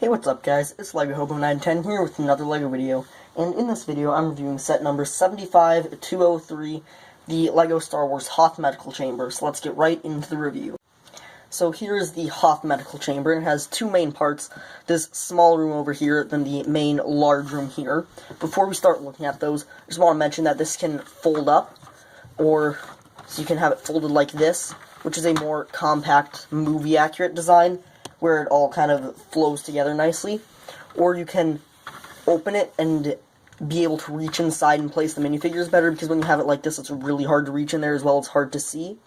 Hey, what's up guys, it's LEGO Hobo 910 here with another LEGO video, and in this video I'm reviewing set number 75203, the LEGO Star Wars Hoth Medical Chamber, so let's get right into the review. So here is the Hoth Medical Chamber. It has two main parts, this small room over here, then the main large room here. Before we start looking at those, I just want to mention that this can fold up, or so you can have it folded like this, which is a more compact, movie-accurate design, where it all kind of flows together nicely. Or you can open it and be able to reach inside and place the minifigures better, because when you have it like this, it's really hard to reach in there, as well as hard to see.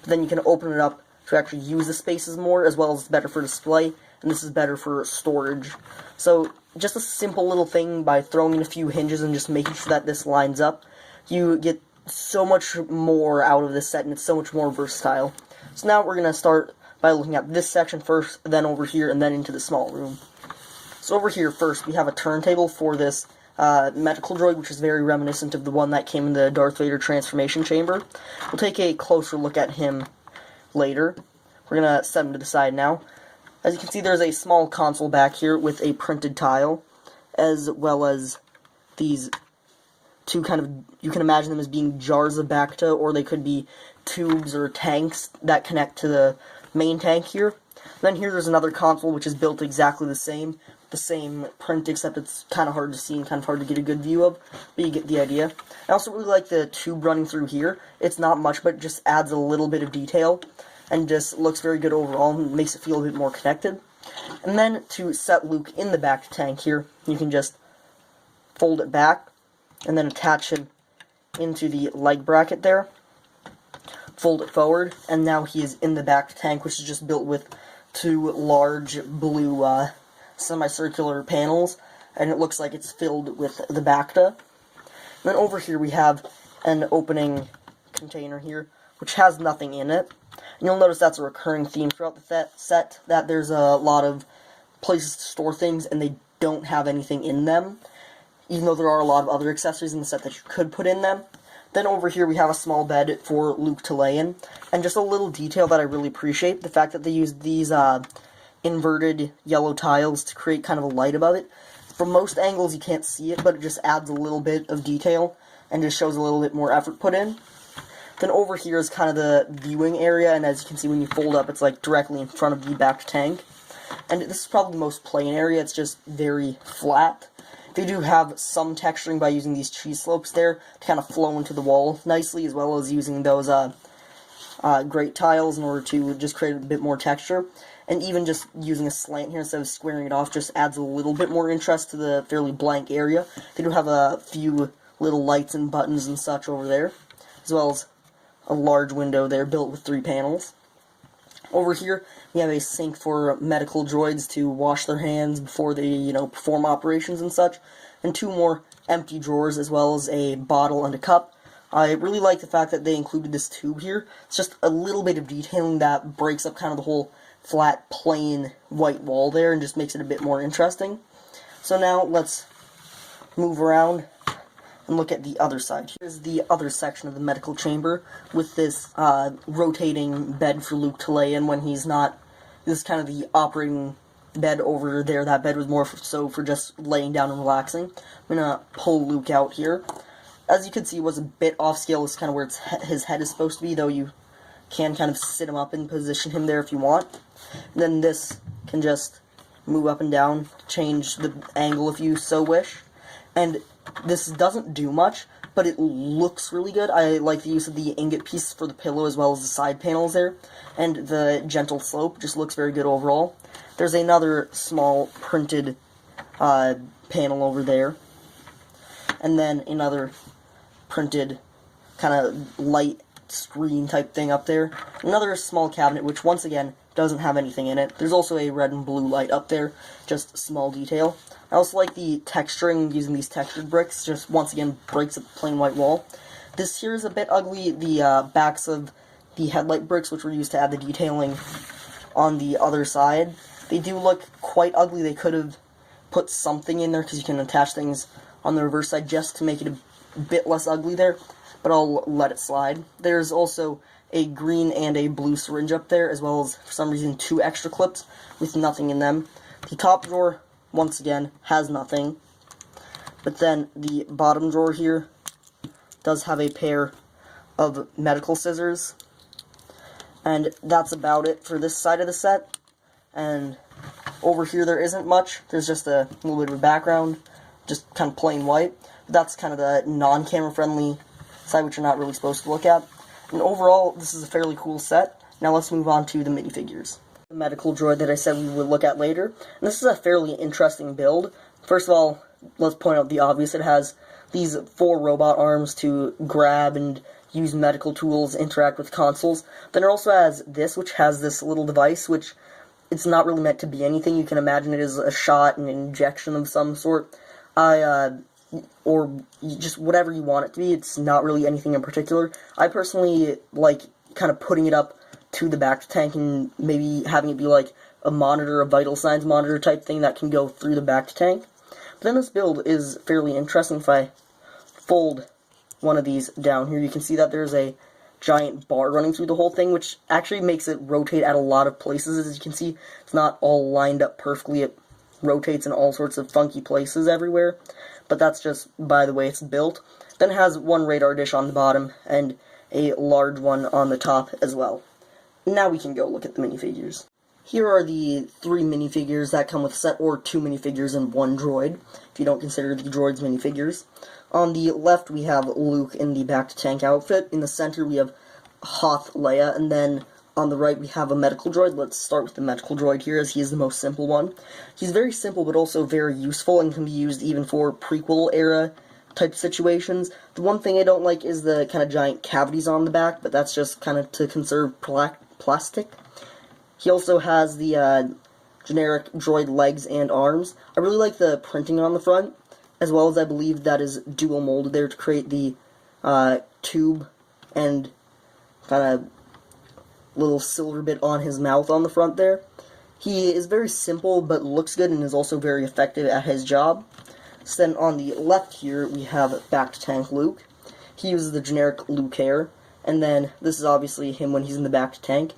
But then you can open it up to actually use the spaces more, as well as it's better for display, and this is better for storage. So, just a simple little thing by throwing in a few hinges and just making sure that this lines up, you get so much more out of this set, and it's so much more versatile. So now we're going to start by looking at this section first, then over here, and then into the small room. So over here first, we have a turntable for this medical droid, which is very reminiscent of the one that came in the Darth Vader transformation chamber. We'll take a closer look at him later. We're going to set him to the side now. As you can see, there's a small console back here with a printed tile, as well as these two kind of, you can imagine them as being jars of Bacta, or they could be tubes or tanks that connect to the main tank here. Then here there's another console which is built exactly the same print, except it's kind of hard to see and kind of hard to get a good view of, but you get the idea. I also really like the tube running through here. It's not much, but it just adds a little bit of detail, and just looks very good overall, and makes it feel a bit more connected. And then to set Luke in the back tank here, you can just fold it back, and then attach him into the leg bracket there. Fold it forward, and now he is in the back tank, which is just built with two large blue semicircular panels, and it looks like it's filled with the Bacta. And then over here we have an opening container here, which has nothing in it. And you'll notice that's a recurring theme throughout the set, that there's a lot of places to store things, and they don't have anything in them, even though there are a lot of other accessories in the set that you could put in them. Then over here we have a small bed for Luke to lay in, and just a little detail that I really appreciate, the fact that they used these inverted yellow tiles to create kind of a light above it. From most angles you can't see it, but it just adds a little bit of detail, and just shows a little bit more effort put in. Then over here is kind of the viewing area, and as you can see when you fold up, it's like directly in front of the back tank. And this is probably the most plain area, it's just very flat. They do have some texturing by using these cheese slopes there to kind of flow into the wall nicely, as well as using those grate tiles in order to just create a bit more texture. And even just using a slant here instead of squaring it off just adds a little bit more interest to the fairly blank area. They do have a few little lights and buttons and such over there, as well as a large window there built with 3 panels. Over here, we have a sink for medical droids to wash their hands before they, perform operations and such, and 2 more empty drawers, as well as a bottle and a cup. I really like the fact that they included this tube here. It's just a little bit of detailing that breaks up kind of the whole flat, plain, white wall there, and just makes it a bit more interesting. So now, let's move around and look at the other side. Here's the other section of the medical chamber, with this rotating bed for Luke to lay in when he's not. This is kind of the operating bed over there. That bed was more so for just laying down and relaxing. I'm going to pull Luke out here. As you can see, it was a bit off scale. It's kind of where his head is supposed to be, though you can kind of sit him up and position him there if you want. And then this can just move up and down, change the angle if you so wish. And this doesn't do much, but it looks really good. I like the use of the ingot piece for the pillow, as well as the side panels there, and the gentle slope just looks very good overall. There's another small printed panel over there, and then another printed kind of light screen type thing up there. Another small cabinet, which once again doesn't have anything in it. There's also a red and blue light up there, just small detail. I also like the texturing using these textured bricks, just once again breaks up the plain white wall. This here is a bit ugly, the backs of the headlight bricks, which were used to add the detailing on the other side. They do look quite ugly. They could have put something in there, because you can attach things on the reverse side just to make it a bit less ugly there, but I'll let it slide. There's also a green and a blue syringe up there, as well as, for some reason, 2 extra clips with nothing in them. The top drawer, once again, has nothing. But then the bottom drawer here does have a pair of medical scissors. And that's about it for this side of the set. And over here there isn't much. There's just a little bit of a background, just kind of plain white. That's kind of the non-camera friendly side, which you're not really supposed to look at. And overall, this is a fairly cool set. Now let's move on to the minifigures. The medical droid that I said we would look at later. And this is a fairly interesting build. First of all, let's point out the obvious. It has these 4 robot arms to grab and use medical tools, interact with consoles. Then it also has this, which has this little device, which it's not really meant to be anything. You can imagine it as a shot, an injection of some sort. Or just whatever you want it to be. It's not really anything in particular. I personally like kind of putting it up to the back tank and maybe having it be like a monitor, a vital signs monitor type thing that can go through the back tank. But then this build is fairly interesting. If I fold one of these down here, you can see that there's a giant bar running through the whole thing, which actually makes it rotate at a lot of places. As you can see, it's not all lined up perfectly. It rotates in all sorts of funky places everywhere. But that's just by the way it's built. Then it has one radar dish on the bottom and a large one on the top as well. Now we can go look at the minifigures. Here are the 3 minifigures that come with a set, or 2 minifigures and 1 droid, if you don't consider the droids minifigures. On the left we have Luke in the back to tank outfit. In the center we have Hoth Leia, and then on the right we have a medical droid. Let's start with the medical droid here, as he is the most simple one. He's very simple but also very useful and can be used even for prequel era type situations. The one thing I don't like is the kind of giant cavities on the back, but that's just kind of to conserve plastic. He also has the generic droid legs and arms. I really like the printing on the front, as well as I believe that is dual molded there to create the tube and kind of little silver bit on his mouth on the front there. He is very simple but looks good and is also very effective at his job. So then on the left here we have back to tank Luke. He uses the generic Luke hair, and then this is obviously him when he's in the back to tank.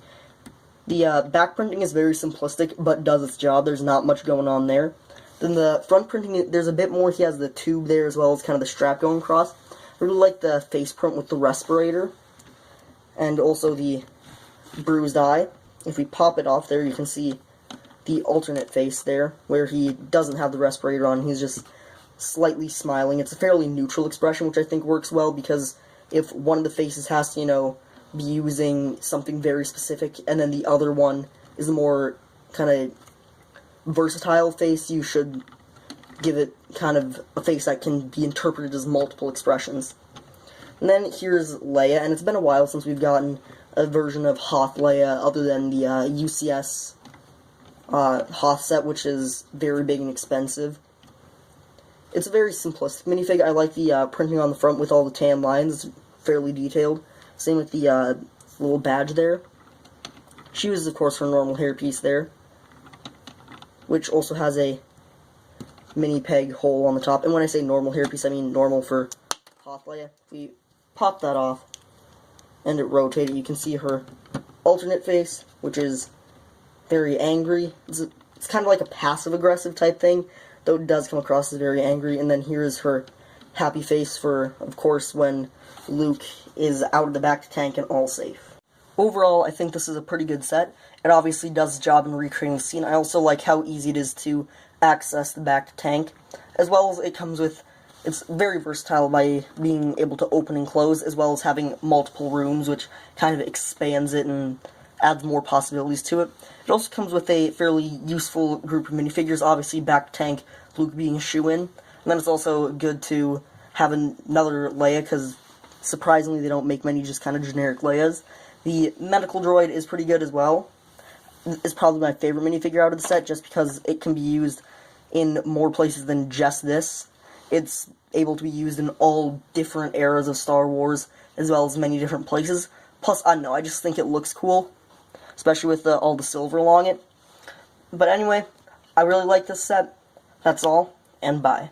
The back printing is very simplistic but does its job. There's not much going on there. Then the front printing, there's a bit more. He has the tube there as well as kind of the strap going across. I really like the face print with the respirator and also the bruised eye. If we pop it off there, you can see the alternate face there, where he doesn't have the respirator on. He's just slightly smiling. It's a fairly neutral expression, which I think works well, because if one of the faces has to, be using something very specific, and then the other one is a more kind of versatile face, you should give it kind of a face that can be interpreted as multiple expressions. And then here's Leia, and it's been a while since we've gotten a version of Hoth Leia other than the UCS Hoth set, which is very big and expensive. It's a very simplistic minifig. I like the printing on the front with all the tan lines. It's fairly detailed. Same with the little badge there. She uses, of course, her normal hairpiece there, which also has a mini peg hole on the top. And when I say normal hairpiece, I mean normal for Hoth Leia. If we pop that off and it rotated, you can see her alternate face, which is very angry. It's kind of like a passive-aggressive type thing, though it does come across as very angry. And then here is her happy face for, of course, when Luke is out of the back tank and all safe. Overall, I think this is a pretty good set. It obviously does its job in recreating the scene. I also like how easy it is to access the back tank, as well as it comes with, it's very versatile by being able to open and close, as well as having multiple rooms, which kind of expands it and adds more possibilities to it. It also comes with a fairly useful group of minifigures, obviously back tank, Luke being a shoe-in. And then it's also good to have another Leia, because surprisingly they don't make many just kind of generic Leias. The medical droid is pretty good as well. It's probably my favorite minifigure out of the set, just because it can be used in more places than just this. It's able to be used in all different eras of Star Wars, as well as many different places. Plus, I don't know, I just think it looks cool, especially with all the silver along it. But anyway, I really like this set. That's all, and bye.